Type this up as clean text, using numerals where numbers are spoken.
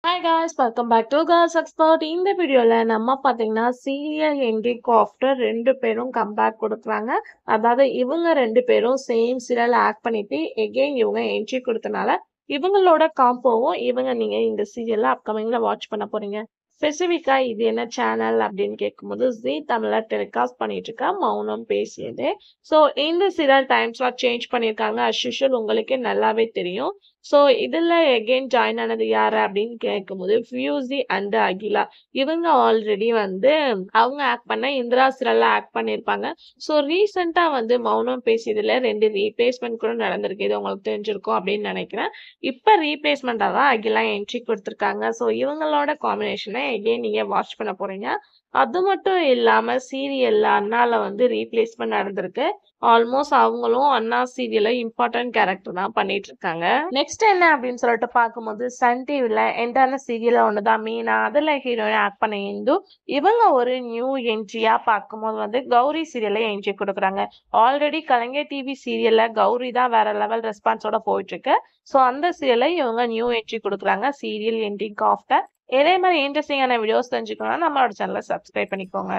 Hi guys, welcome back to Girls Expert. இந்த வீடியோல நம்ம பாத்தீங்கன்னா சீரியல் எண்டிங் ஆஃப்டர் ரெண்டு பேரும் கம்பேக் கொடுக்குறாங்க. அதாவது இவங்க ரெண்டு பேரும் சேம் சீரியல் ஆக்ட் பண்ணிட்டு எகெயின் இவங்க என்ட்ரி கொடுத்தனால இவங்களோட காம்போவும் நீங்க இந்த சீரியல்ல அப்கமிங்ல வாட்ச் பண்ண போறீங்க. ஸ்பெசிஃபிக்கா இது என்ன சேனல் அப்படின்னு கேட்கும்போது ஜீ தமிழ்ல டெலிகாஸ்ட் பண்ணிட்டு இருக்க மௌனம் பேசியதே. ஸோ இந்த சீரியல் டைம் ஸ்லாட் சேஞ்ச் பண்ணியிருக்காங்க. அஸ் யூஷுவல் உங்களுக்கே நல்லாவே தெரியும். ஸோ இதுல எகெயின் ஜாயின் ஆனது யாரு அப்படின்னு கேட்கும்போது ஃபியூசி அண்ட் அகிலா. இவங்க ஆல்ரெடி அவங்க ஆக்ட் பண்ண இந்திரா சீரியல்ல ஆக்ட் பண்ணியிருப்பாங்க. ஸோ ரீசெண்டா மௌனம் பேசியதுல 2 ரீப்ளேஸ்மெண்ட் கூட நடந்திருக்கு. இது உங்களுக்கு தெரிஞ்சிருக்கும் அப்படின்னு நினைக்கிறேன். இப்ப ரீப்ளேஸ்மெண்டா தான் அகிலா என்ட்ரி கொடுத்துருக்காங்க. ஸோ இவங்களோட காம்பினேஷனை எகெயின் நீங்க வாட்ச் பண்ண போறீங்க. அது மட்டும் இல்லாம சீரியல்ல அண்ணால ரீப்ளேஸ்மெண்ட் நடந்திருக்கு. ஆல்மோஸ்ட் அவங்களும் அண்ணா சீரியல்ல இம்பார்ட்டன்ட் கேரக்டர் தான் பண்ணிட்டு இருக்காங்க. நெக்ஸ்ட் என்ன அப்படின்னு சொல்லிட்டு பார்க்கும்போது சன் டிவில என்டான சீரியல்ல ஒண்ணுதான் மீனா. அதுல ஹீரோயின் ஆக்ட் பண்ண இந்து. இவங்க ஒரு நியூ என்ட்ரியா பார்க்கும்போது கௌரி சீரியல்ல என்ட்ரி கொடுக்குறாங்க. ஆல்ரெடி கலைஞர் டிவி சீரியல்ல கௌரி தான் வேற லெவல் ரெஸ்பான்ஸோட போயிட்டு இருக்கு. ஸோ அந்த சீரியல்ல இவங்க நியூ என்ட்ரி கொடுக்குறாங்க. சீரியல் என்ட்ரிக்கு ஆஃப்டர் இதே மாதிரி இன்ட்ரெஸ்டிங்கான வீடியோஸ் தெரிஞ்சுக்கணும்னா நம்மளோட சேனலை சப்ஸ்கிரைப் பண்ணிக்கோங்க.